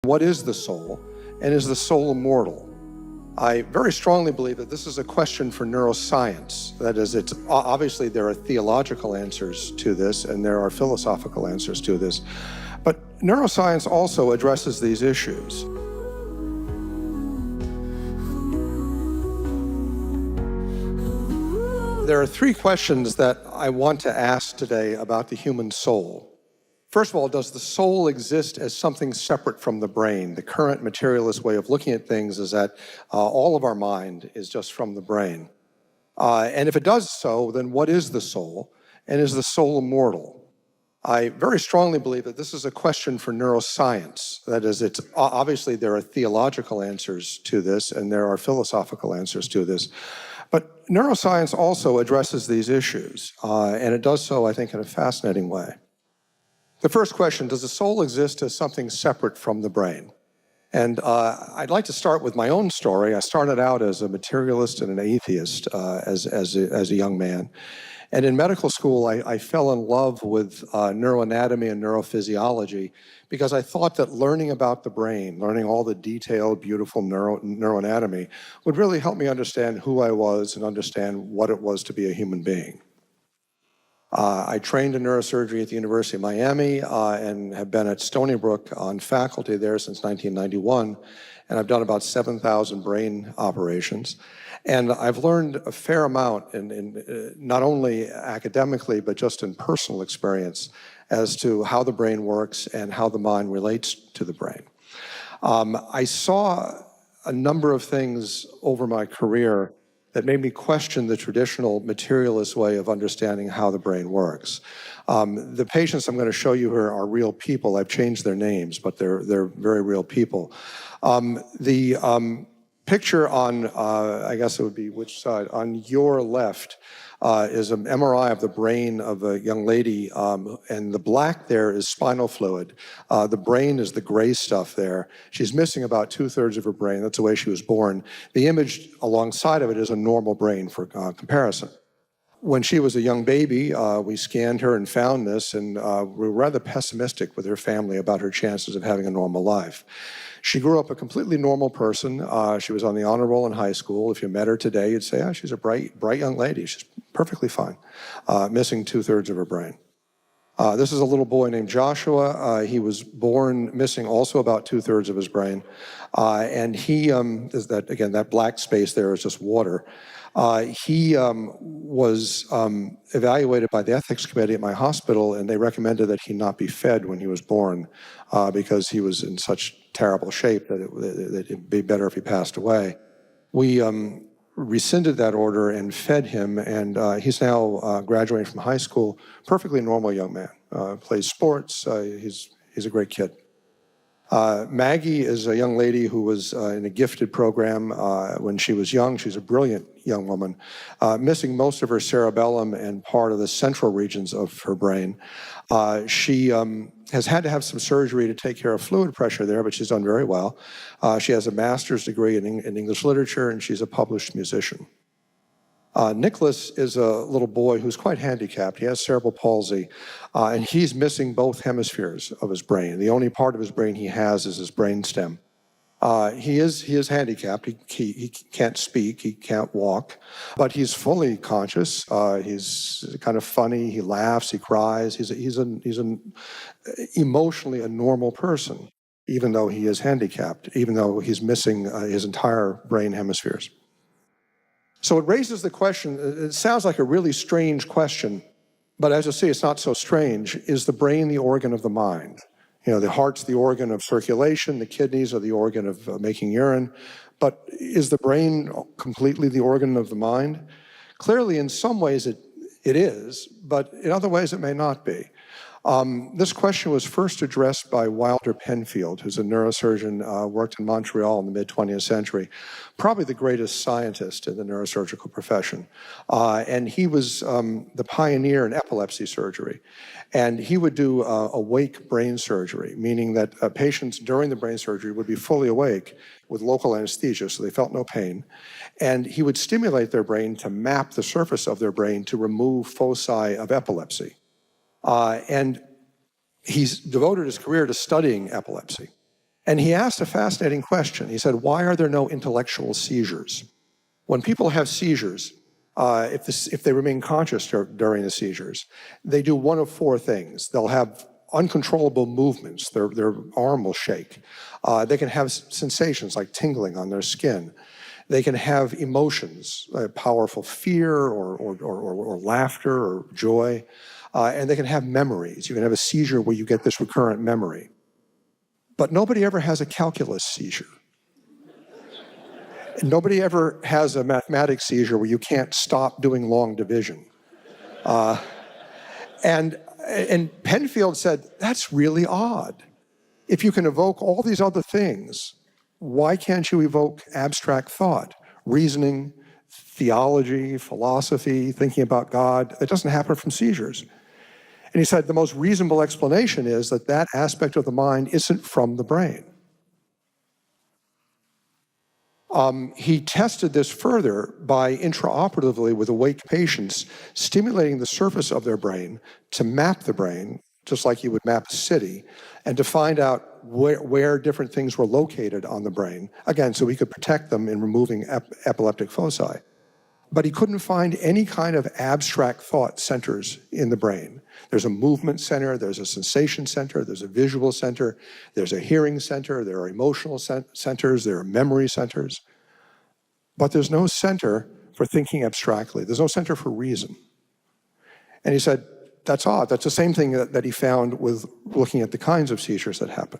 What is the soul, and is the soul immortal? I very strongly believe that this is a question for neuroscience. That is, obviously there are theological answers to this and there are philosophical answers to this, but neuroscience also addresses these issues. There are three questions that I want to ask today about the human soul. First of all, does the soul exist as something separate from the brain? The current materialist way of looking at things is that all of our mind is just from the brain. And if it does so, then what is the soul? And is the soul immortal? I very strongly believe that this is a question for neuroscience. That is, obviously there are theological answers to this and there are philosophical answers to this. But neuroscience also addresses these issues, and it does so, I think, in a fascinating way. The first question, does the soul exist as something separate from the brain? And I'd like to start with my own story. I started out as a materialist and an atheist as a young man. And in medical school, I fell in love with neuroanatomy and neurophysiology because I thought that learning about the brain, learning all the detailed, beautiful neuroanatomy would really help me understand who I was and understand what it was to be a human being. I trained in neurosurgery at the University of Miami and have been at Stony Brook on faculty there since 1991, and I've done about 7,000 brain operations. And I've learned a fair amount, in not only academically, but just in personal experience as to how the brain works and how the mind relates to the brain. I saw a number of things over my career that made me question the traditional materialist way of understanding how the brain works. The patients I'm going to show you here are real people. I've changed their names, but they're very real people. The picture on, I guess it would be which side? On your left is an MRI of the brain of a young lady, and the black there is spinal fluid. The brain is the gray stuff there. She's missing about 2/3 of her brain. That's the way she was born. The image alongside of it is a normal brain for comparison. When she was a young baby, we scanned her and found this, and we were rather pessimistic with her family about her chances of having a normal life. She grew up a completely normal person. She was on the honor roll in high school. If you met her today, you'd say, oh, she's a bright young lady. She's perfectly fine, missing 2/3 of her brain. This is a little boy named Joshua. He was born missing also about 2/3 of his brain. And he, is that, again, that black space there is just water. He was evaluated by the ethics committee at my hospital, and they recommended that he not be fed when he was born because he was in such terrible shape that it'd be better if he passed away. We rescinded that order and fed him, and he's now graduating from high school, perfectly normal young man, plays sports, he's a great kid. Maggie is a young lady who was in a gifted program when she was young. She's a brilliant young woman, missing most of her cerebellum and part of the central regions of her brain. She has had to have some surgery to take care of fluid pressure there, but she's done very well. She has a master's degree in English literature, and she's a published musician. Nicholas is a little boy who's quite handicapped. He has cerebral palsy, and he's missing both hemispheres of his brain. The only part of his brain he has is his brainstem. He is handicapped. He can't speak, he can't walk, but he's fully conscious. He's kind of funny. He laughs, he cries. He's emotionally a normal person, even though he is handicapped, even though he's missing his entire brain hemispheres. So it raises the question, it sounds like a really strange question, but as you'll see, it's not so strange. Is the brain the organ of the mind? You know, the heart's the organ of circulation, the kidneys are the organ of making urine, but is the brain completely the organ of the mind? Clearly, in some ways it is, but in other ways it may not be. This question was first addressed by Wilder Penfield, who's a neurosurgeon, worked in Montreal in the mid-20th century, probably the greatest scientist in the neurosurgical profession. And he was the pioneer in epilepsy surgery. And he would do awake brain surgery, meaning that patients during the brain surgery would be fully awake with local anesthesia, so they felt no pain. And he would stimulate their brain to map the surface of their brain to remove foci of epilepsy. And he's devoted his career to studying epilepsy. And he asked a fascinating question. He said, why are there no intellectual seizures? When people have seizures, if they remain conscious during the seizures, they do one of four things. They'll have uncontrollable movements. Their arm will shake. They can have sensations like tingling on their skin. They can have emotions, powerful fear or laughter or joy. And they can have memories. You can have a seizure where you get this recurrent memory. But nobody ever has a calculus seizure. Nobody ever has a mathematics seizure where you can't stop doing long division. And Penfield said, that's really odd. If you can evoke all these other things, why can't you evoke abstract thought, reasoning, theology, philosophy, thinking about God? That doesn't happen from seizures. And he said the most reasonable explanation is that that aspect of the mind isn't from the brain. He tested this further by intraoperatively with awake patients, stimulating the surface of their brain to map the brain, just like you would map a city, and to find out where different things were located on the brain, again, so he could protect them in removing epileptic foci. But he couldn't find any kind of abstract thought centers in the brain. There's a movement center, there's a sensation center, there's a visual center, there's a hearing center, there are emotional centers, there are memory centers. But there's no center for thinking abstractly. There's no center for reason. And he said, that's odd. That's the same thing that he found with looking at the kinds of seizures that happen.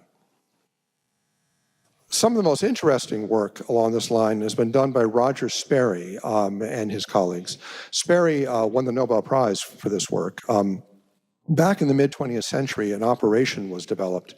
Some of the most interesting work along this line has been done by Roger Sperry and his colleagues. Sperry won the Nobel Prize for this work. Back in the mid-20th century, an operation was developed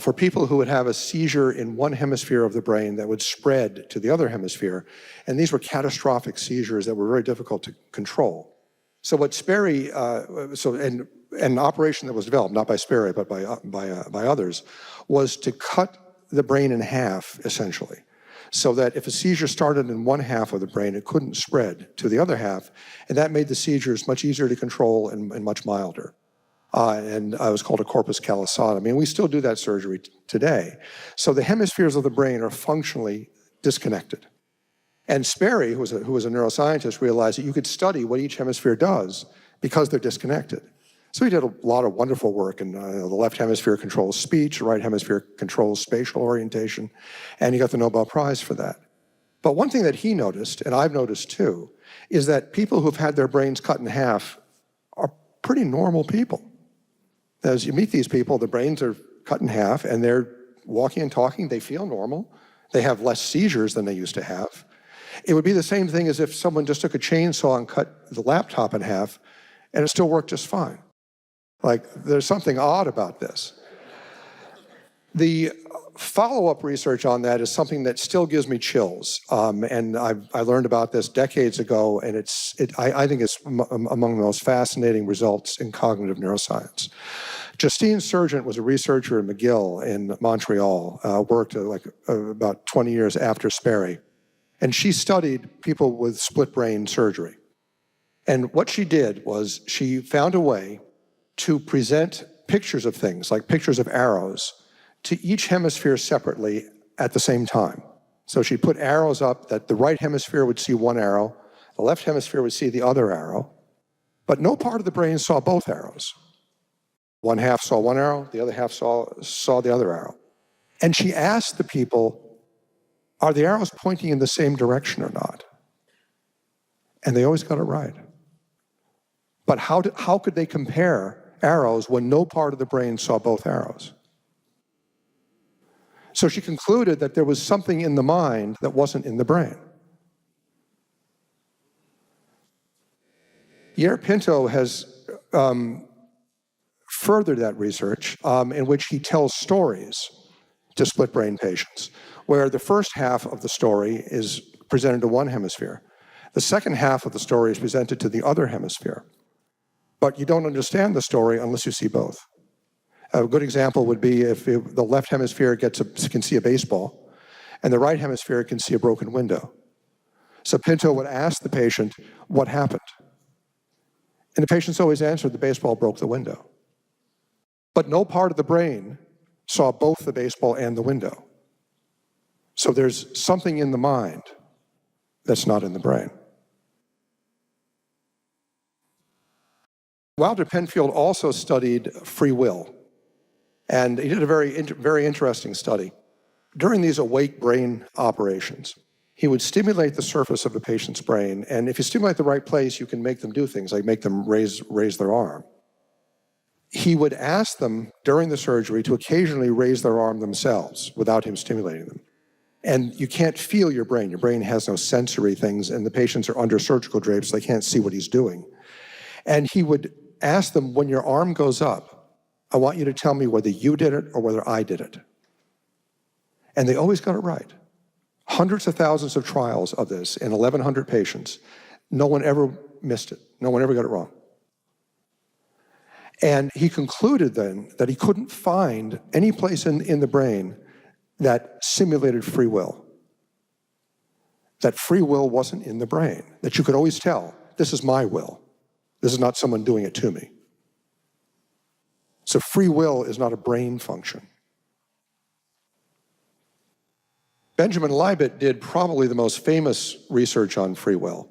for people who would have a seizure in one hemisphere of the brain that would spread to the other hemisphere. And these were catastrophic seizures that were very difficult to control. So what Sperry, an operation that was developed, not by Sperry, but by others, was to cut the brain in half, essentially, so that if a seizure started in one half of the brain, it couldn't spread to the other half, and that made the seizures much easier to control and much milder. And it was called a corpus callosotomy, and we still do that surgery today. So the hemispheres of the brain are functionally disconnected. And Sperry, who was a neuroscientist, realized that you could study what each hemisphere does because they're disconnected. So he did a lot of wonderful work, and the left hemisphere controls speech, the right hemisphere controls spatial orientation, and he got the Nobel Prize for that. But one thing that he noticed, and I've noticed too, is that people who've had their brains cut in half are pretty normal people. As you meet these people, the brains are cut in half, and they're walking and talking, they feel normal. They have less seizures than they used to have. It would be the same thing as if someone just took a chainsaw and cut the laptop in half, and it still worked just fine. Like, there's something odd about this. The follow-up research on that is something that still gives me chills. And I learned about this decades ago, and I think it's among the most fascinating results in cognitive neuroscience. Justine Sargent was a researcher at McGill in Montreal, worked about 20 years after Sperry. And she studied people with split brain surgery. And what she did was she found a way to present pictures of things, like pictures of arrows, to each hemisphere separately at the same time. So she put arrows up that the right hemisphere would see one arrow, the left hemisphere would see the other arrow, but no part of the brain saw both arrows. One half saw one arrow, the other half saw the other arrow. And she asked the people, are the arrows pointing in the same direction or not? And they always got it right. But how could they compare arrows when no part of the brain saw both arrows? So she concluded that there was something in the mind that wasn't in the brain. Yair Pinto has furthered that research in which he tells stories to split brain patients, where the first half of the story is presented to one hemisphere. The second half of the story is presented to the other hemisphere. But you don't understand the story unless you see both. A good example would be if the left hemisphere can see a baseball, and the right hemisphere can see a broken window. So Pinto would ask the patient, what happened? And the patient's always answered, the baseball broke the window. But no part of the brain saw both the baseball and the window. So there's something in the mind that's not in the brain. Wilder Penfield also studied free will, and he did a very interesting study. During these awake brain operations, he would stimulate the surface of the patient's brain, and if you stimulate the right place, you can make them do things, like make them raise their arm. He would ask them during the surgery to occasionally raise their arm themselves without him stimulating them. And you can't feel your brain. Your brain has no sensory things, and the patients are under surgical drapes, so they can't see what he's doing. And he would ask them, when your arm goes up, I want you to tell me whether you did it or whether I did it. And they always got it right. Hundreds of thousands of trials of this in 1,100 patients. No one ever missed it. No one ever got it wrong. And he concluded then that he couldn't find any place in the brain that simulated free will. That free will wasn't in the brain. That you could always tell, this is my will. This is not someone doing it to me. So free will is not a brain function. Benjamin Libet did probably the most famous research on free will.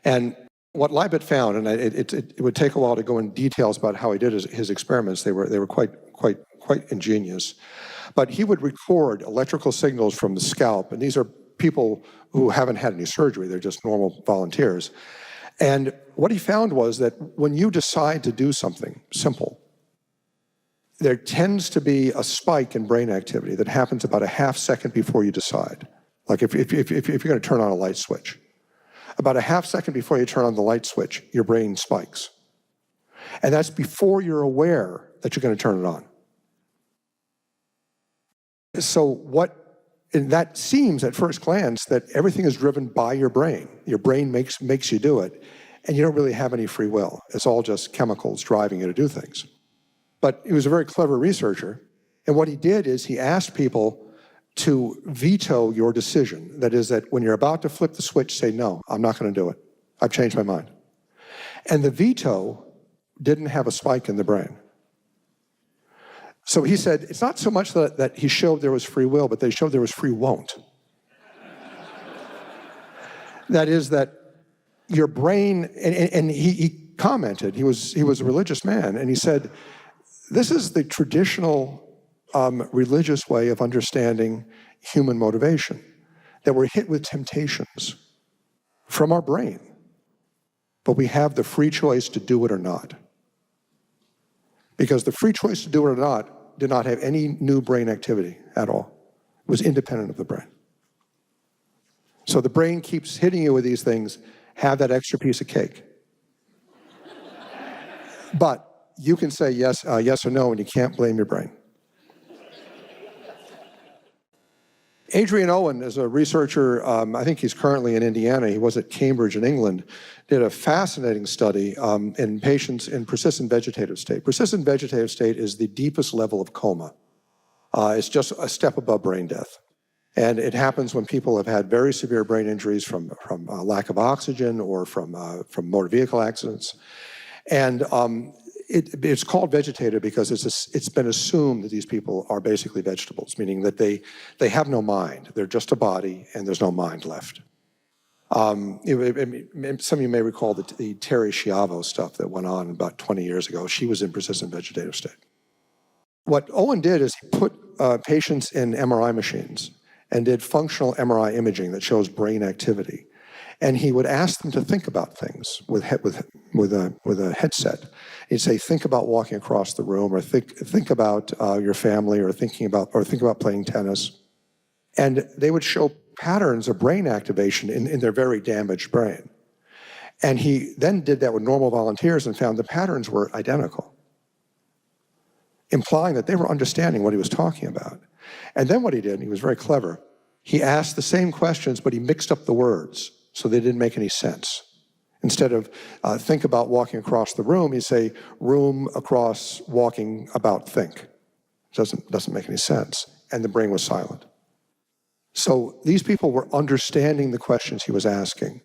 And what Libet found, and it would take a while to go into details about how he did his experiments, they were quite ingenious. But he would record electrical signals from the scalp, and these are people who haven't had any surgery, they're just normal volunteers. And what he found was that when you decide to do something simple, there tends to be a spike in brain activity that happens about a half second before you decide. Like if you're going to turn on a light switch. About a half second before you turn on the light switch, your brain spikes. And that's before you're aware that you're going to turn it on. So and that seems at first glance that everything is driven by your brain. Your brain makes you do it, and you don't really have any free will. It's all just chemicals driving you to do things. But he was a very clever researcher, and what he did is he asked people to veto your decision. That is, that when you're about to flip the switch, say, no, I'm not going to do it. I've changed my mind. And the veto didn't have a spike in the brain. So he said, it's not so much that he showed there was free will, but they showed there was free won't. That is that your brain, and he commented, he was a religious man, and he said, this is the traditional religious way of understanding human motivation, that we're hit with temptations from our brain, but we have the free choice to do it or not. Because the free choice to do it or not did not have any new brain activity at all. It was independent of the brain. So the brain keeps hitting you with these things, have that extra piece of cake. But you can say yes or no, and you can't blame your brain. Adrian Owen is a researcher, I think he's currently in Indiana, he was at Cambridge in England, did a fascinating study in patients in persistent vegetative state. Persistent vegetative state is the deepest level of coma. It's just a step above brain death. And it happens when people have had very severe brain injuries from lack of oxygen or from motor vehicle accidents. And it's called vegetative because it's been assumed that these people are basically vegetables, meaning that they have no mind. They're just a body, and there's no mind left. Some of you may recall the Terry Schiavo stuff that went on about 20 years ago. She was in persistent vegetative state. What Owen did is he put patients in MRI machines and did functional MRI imaging that shows brain activity. And he would ask them to think about things with a headset. He'd say, think about walking across the room, or think about your family, or think about playing tennis. And they would show patterns of brain activation in their very damaged brain. And he then did that with normal volunteers and found the patterns were identical, implying that they were understanding what he was talking about. And then what he did, and he was very clever, he asked the same questions, but he mixed up the words so they didn't make any sense. Instead of think about walking across the room, he'd say room across walking about think. Doesn't make any sense. And the brain was silent. So these people were understanding the questions he was asking,